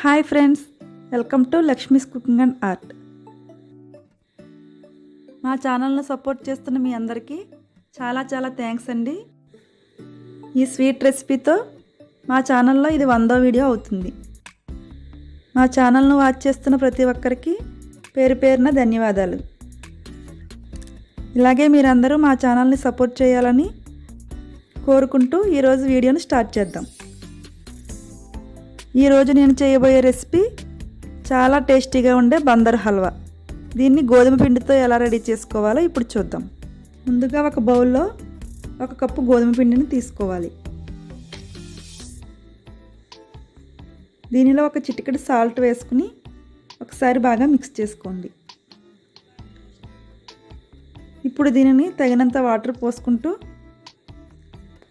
Hi friends, welcome to Lakshmi's cooking and art. మా ఛానల్ను support చేస్తున్న మీ అందరికీ చాలా చాలా థ్యాంక్స్ అండి. ఈ స్వీట్ రెసిపీతో మా ఛానల్లో ఇది 100వ వీడియో అవుతుంది. మా ఛానల్ను వాచ్ చేస్తున్న ప్రతి ఒక్కరికి పేరు పేరున ధన్యవాదాలు. ఇలాగే మీరందరూ మా ఛానల్ని సపోర్ట్ చేయాలని కోరుకుంటూ ఈరోజు వీడియోని స్టార్ట్ చేద్దాం. ఈరోజు నేను చేయబోయే రెసిపీ చాలా టేస్టీగా ఉండే బందర్ హల్వా. దీన్ని గోధుమ పిండితో ఎలా రెడీ చేసుకోవాలో ఇప్పుడు చూద్దాం. ముందుగా ఒక బౌల్లో 1 కప్పు గోధుమ పిండిని తీసుకోవాలి. దీనిలో 1 చిటికెడు సాల్ట్ వేసుకుని ఒకసారి బాగా మిక్స్ చేసుకోండి. ఇప్పుడు దీనిని తగినంత వాటర్ పోసుకుంటూ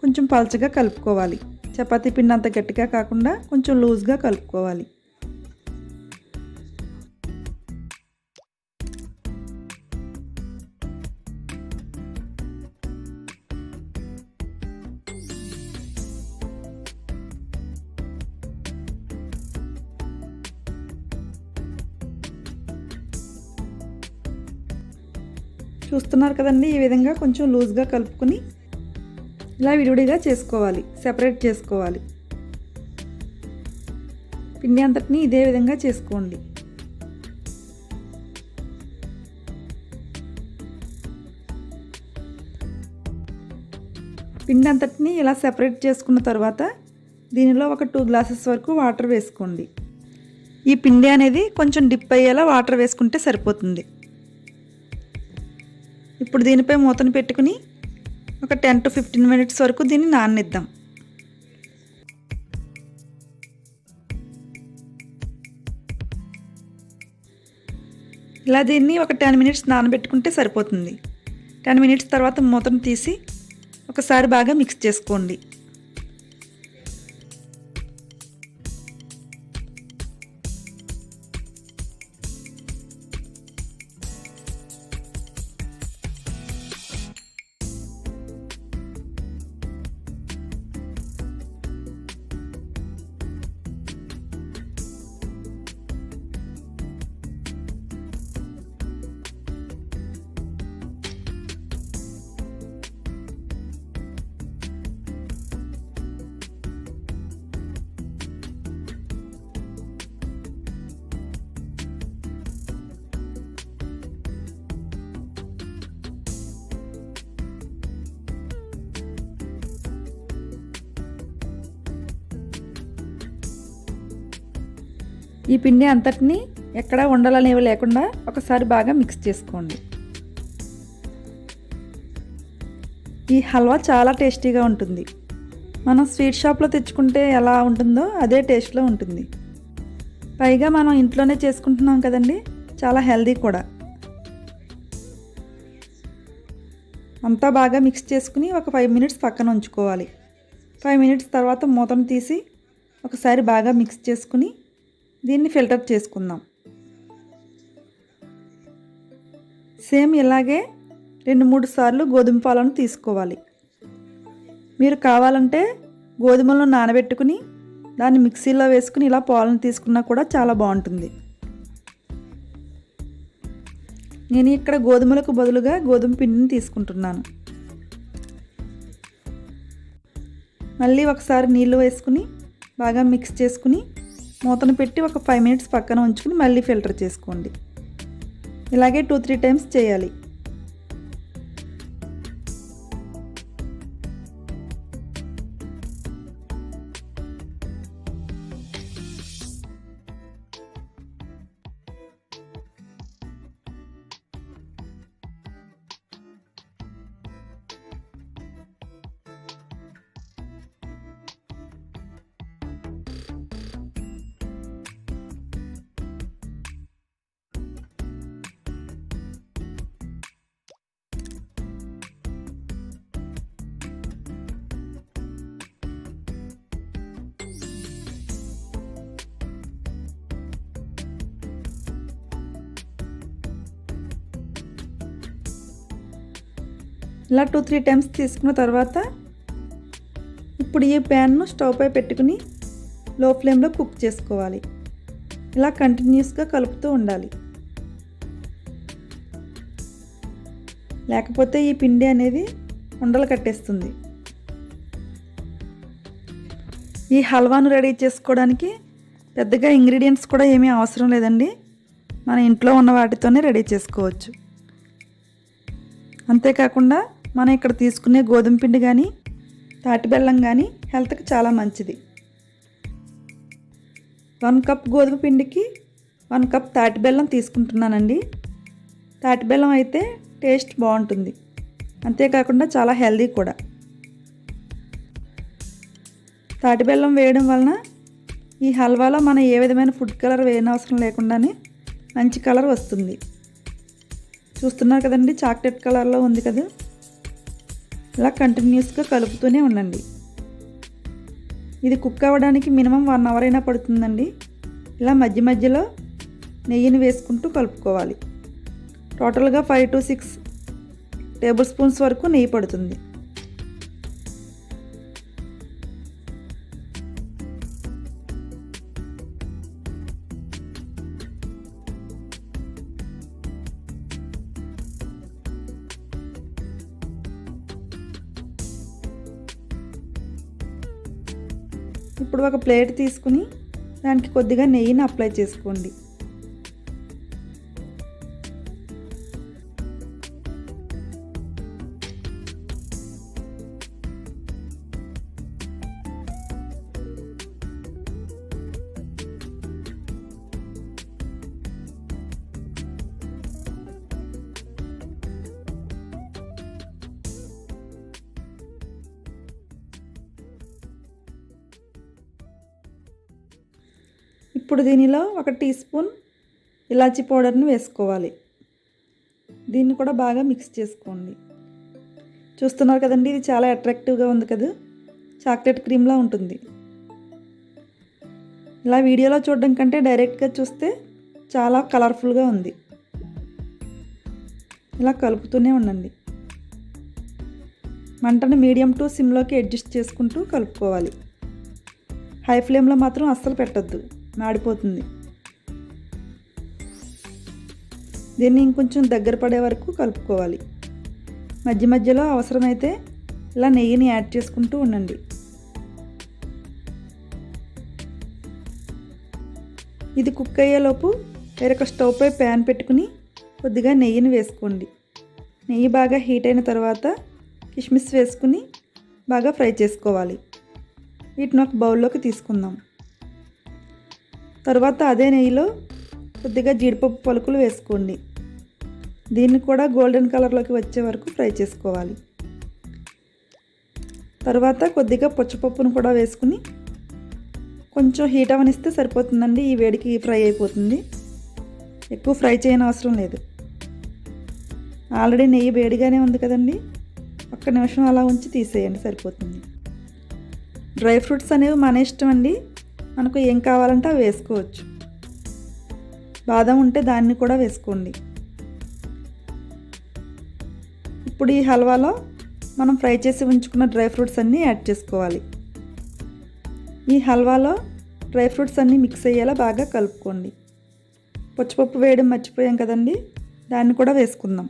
కొంచెం పలచగా కలుపుకోవాలి. చపాతీ పిండి అంత గట్టిగా కాకుండా కొంచెం లూజ్గా కలుపుకోవాలి. చూస్తున్నారు కదండి, ఈ విధంగా కొంచెం లూజ్గా కలుపుకొని ఇలా విడివిడిగా చేసుకోవాలి, సెపరేట్ చేసుకోవాలి. పిండి అంతటిని ఇదే విధంగా చేసుకోండి. పిండి అంతటిని ఇలా సెపరేట్ చేసుకున్న తర్వాత దీనిలో 2 గ్లాసెస్ వరకు వాటర్ వేసుకోండి. ఈ పిండి అనేది కొంచెం డిప్ అయ్యేలా వాటర్ వేసుకుంటే సరిపోతుంది. ఇప్పుడు దీనిపై మూతను పెట్టుకుని ఒక 10 to 15 మినిట్స్ వరకు దీన్ని నాననిద్దాం. ఇలా దీన్ని ఒక 10 మినిట్స్ నానబెట్టుకుంటే సరిపోతుంది. 10 మినిట్స్ తర్వాత మూతను తీసి ఒకసారి బాగా మిక్స్ చేసుకోండి. ఈ పిండి అంతటిని ఎక్కడా ఉండలనేవి లేకుండా ఒకసారి బాగా మిక్స్ చేసుకోండి. ఈ హల్వా చాలా టేస్టీగా ఉంటుంది. మనం స్వీట్ షాప్లో తెచ్చుకుంటే ఎలా ఉంటుందో అదే టేస్ట్లో ఉంటుంది. పైగా మనం ఇంట్లోనే చేసుకుంటున్నాం కదండి, చాలా హెల్దీ కూడా. అంతా బాగా మిక్స్ చేసుకుని ఒక 5 మినిట్స్ పక్కన ఉంచుకోవాలి. 5 మినిట్స్ తర్వాత మూతను తీసి ఒకసారి బాగా మిక్స్ చేసుకుని దీన్ని ఫిల్టర్ చేసుకుందాం. సేమ్ ఇలాగే 2-3 సార్లు గోధుమ పాలను తీసుకోవాలి. మీరు కావాలంటే గోధుమలను నానబెట్టుకుని దాన్ని మిక్సీలో వేసుకుని ఇలా పాలను తీసుకున్నా కూడా చాలా బాగుంటుంది. నేను ఇక్కడ గోధుమలకు బదులుగా గోధుమ పిండిని తీసుకుంటున్నాను. మళ్ళీ ఒకసారి నీళ్ళు వేసుకుని బాగా మిక్స్ చేసుకుని మూతను పెట్టి ఒక 5 మినిట్స్ పక్కన ఉంచుకుని మళ్ళీ ఫిల్టర్ చేసుకోండి. ఇలాగే 2-3 టైమ్స్ చేయాలి. ఇలా 2-3 టైమ్స్ తీసుకున్న తర్వాత ఇప్పుడు ఈ ప్యాన్ను స్టవ్ పై పెట్టుకుని లో ఫ్లేమ్లో కుక్ చేసుకోవాలి. ఇలా కంటిన్యూస్గా కలుపుతూ ఉండాలి. లేకపోతే ఈ పిండి అనేది ఉండలు కట్టేస్తుంది. ఈ హల్వాను రెడీ చేసుకోవడానికి పెద్దగా ఇంగ్రీడియంట్స్ కూడా ఏమీ అవసరం లేదండి. మన ఇంట్లో ఉన్న వాటితోనే రెడీ చేసుకోవచ్చు. అంతేకాకుండా మనం ఇక్కడ తీసుకునే గోధుమ పిండి కానీ తాటి బెల్లం కానీ హెల్త్కి చాలా మంచిది. 1 కప్ గోధుమ పిండికి 1 కప్ తాటి బెల్లం తీసుకుంటున్నానండి. తాటి బెల్లం అయితే టేస్ట్ బాగుంటుంది, అంతేకాకుండా చాలా హెల్దీ కూడా. తాటి బెల్లం వేయడం వలన ఈ హల్వాలో మనం ఏ విధమైన ఫుడ్ కలర్ వేయనవసరం లేకుండానే మంచి కలర్ వస్తుంది. చూస్తున్నారు కదండి, చాక్లెట్ కలర్లో ఉంది కదా. ఇలా కంటిన్యూస్గా కలుపుతూనే ఉండండి. ఇది కుక్ అవ్వడానికి మినిమం 1 అవర్ అయినా పడుతుందండి. ఇలా మధ్య మధ్యలో నెయ్యిని వేసుకుంటూ కలుపుకోవాలి. టోటల్గా 5 to 6 టేబుల్ స్పూన్స్ వరకు నెయ్యి పడుతుంది. ఇప్పుడు ఒక ప్లేట్ తీసుకుని దానికి కొద్దిగా నెయ్యిని అప్లై చేసుకోండి. ఇప్పుడు దీనిలో 1 టీ స్పూన్ ఇలాచి పౌడర్ని వేసుకోవాలి. దీన్ని కూడా బాగా మిక్స్ చేసుకోండి. చూస్తున్నారు కదండి, ఇది చాలా అట్రాక్టివ్గా ఉంది కదా, చాక్లెట్ క్రీమ్లా ఉంటుంది. ఇలా వీడియోలో చూడడం కంటే డైరెక్ట్గా చూస్తే చాలా కలర్ఫుల్గా ఉంది. ఇలా కలుపుతూనే ఉండండి. మంటను మీడియం టు సిమ్లోకి అడ్జస్ట్ చేసుకుంటూ కలుపుకోవాలి. హై ఫ్లేమ్లో మాత్రం అస్సలు పెట్టొద్దు, మాడిపోతుంది. దీన్ని ఇంకొంచెం దగ్గర పడే వరకు కలుపుకోవాలి. మధ్య మధ్యలో అవసరమైతే ఇలా నెయ్యిని యాడ్ చేసుకుంటూ ఉండండి. ఇది కుక్ అయ్యేలోపు వేరొక స్టవ్ పై ప్యాన్ పెట్టుకుని కొద్దిగా నెయ్యిని వేసుకోండి. నెయ్యి బాగా హీట్ అయిన తర్వాత కిస్మిస్ వేసుకుని బాగా ఫ్రై చేసుకోవాలి. వీటిని ఒక బౌల్లోకి తీసుకుందాం. తర్వాత అదే నెయ్యిలో కొద్దిగా జీడిపప్పు పలుకులు వేసుకోండి. దీన్ని కూడా గోల్డెన్ కలర్లోకి వచ్చే వరకు ఫ్రై చేసుకోవాలి. తర్వాత కొద్దిగా పచ్చిపప్పును కూడా వేసుకుని కొంచెం హీట్ అవనిస్తే సరిపోతుందండి. ఈ వేడికి ఫ్రై అయిపోతుంది, ఎక్కువ ఫ్రై చేయని అవసరం లేదు. ఆల్రెడీ నెయ్యి వేడిగానే ఉంది కదండి, 1 నిమిషం అలా ఉంచి తీసేయండి, సరిపోతుంది. డ్రై ఫ్రూట్స్ అనేవి మన ఇష్టం అండి, మనకు ఏం కావాలంటే అవి వేసుకోవచ్చు. బాదం ఉంటే దాన్ని కూడా వేసుకోండి. ఇప్పుడు ఈ హల్వాలో మనం ఫ్రై చేసి ఉంచుకున్న డ్రై ఫ్రూట్స్ అన్నీ యాడ్ చేసుకోవాలి. ఈ హల్వాలో డ్రై ఫ్రూట్స్ అన్నీ మిక్స్ అయ్యేలా బాగా కలుపుకోండి. పచ్చిపప్పు వేయడం మర్చిపోయాం కదండి, దాన్ని కూడా వేసుకుందాం.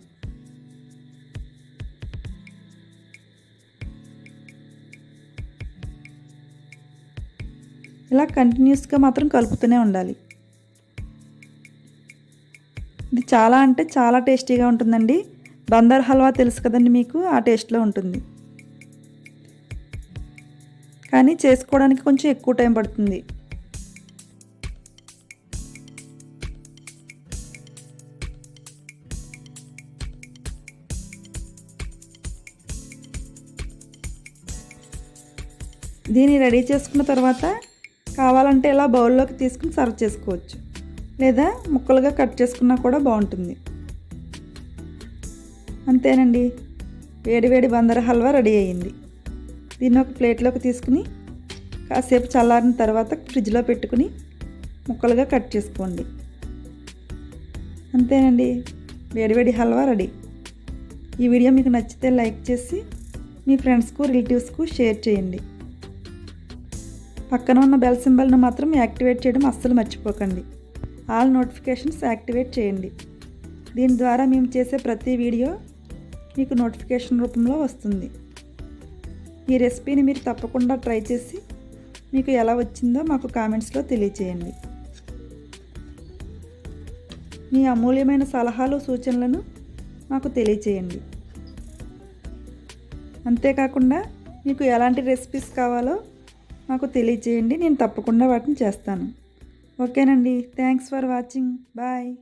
ఇలా కంటిన్యూస్గా మాత్రం కలుపుతూనే ఉండాలి. ఇది చాలా అంటే చాలా టేస్టీగా ఉంటుందండి. బందర్ హల్వా తెలుసు కదండి మీకు, ఆ టేస్ట్లో ఉంటుంది. కానీ చేసుకోవడానికి కొంచెం ఎక్కువ టైం పడుతుంది. దీన్ని రెడీ చేసుకున్న తర్వాత కావాలంటే ఇలా బౌల్లోకి తీసుకుని సర్వ్ చేసుకోవచ్చు, లేదా ముక్కలుగా కట్ చేసుకున్నా కూడా బాగుంటుంది. అంతేనండి, వేడి వేడి బందర్ హల్వా రెడీ అయ్యింది. దీన్ని ఒక ప్లేట్లోకి తీసుకుని కాసేపు చల్లారిన తర్వాత ఫ్రిడ్జ్లో పెట్టుకుని ముక్కలుగా కట్ చేసుకోండి. అంతేనండి, వేడివేడి హల్వా రెడీ. ఈ వీడియో మీకు నచ్చితే లైక్ చేసి మీ ఫ్రెండ్స్కు రిలేటివ్స్కు షేర్ చేయండి. పక్కన ఉన్న బెల్ సింబల్ను మాత్రం యాక్టివేట్ చేయడం అస్సలు మర్చిపోకండి. ఆల్ నోటిఫికేషన్స్ యాక్టివేట్ చేయండి. దీని ద్వారా మేము చేసే ప్రతి వీడియో మీకు నోటిఫికేషన్ రూపంలో వస్తుంది. ఈ రెసిపీని మీరు తప్పకుండా ట్రై చేసి మీకు ఎలా వచ్చిందో మాకు కామెంట్స్లో తెలియచేయండి. మీ అమూల్యమైన సలహాలు సూచనలను మాకు తెలియచేయండి. అంతేకాకుండా మీకు ఎలాంటి రెసిపీస్ కావాలో మాకు తెలియచేయండి. నేను తప్పకుండా వాటిని చేస్తాను. ఓకేనండి. Thanks for watching. బాయ్.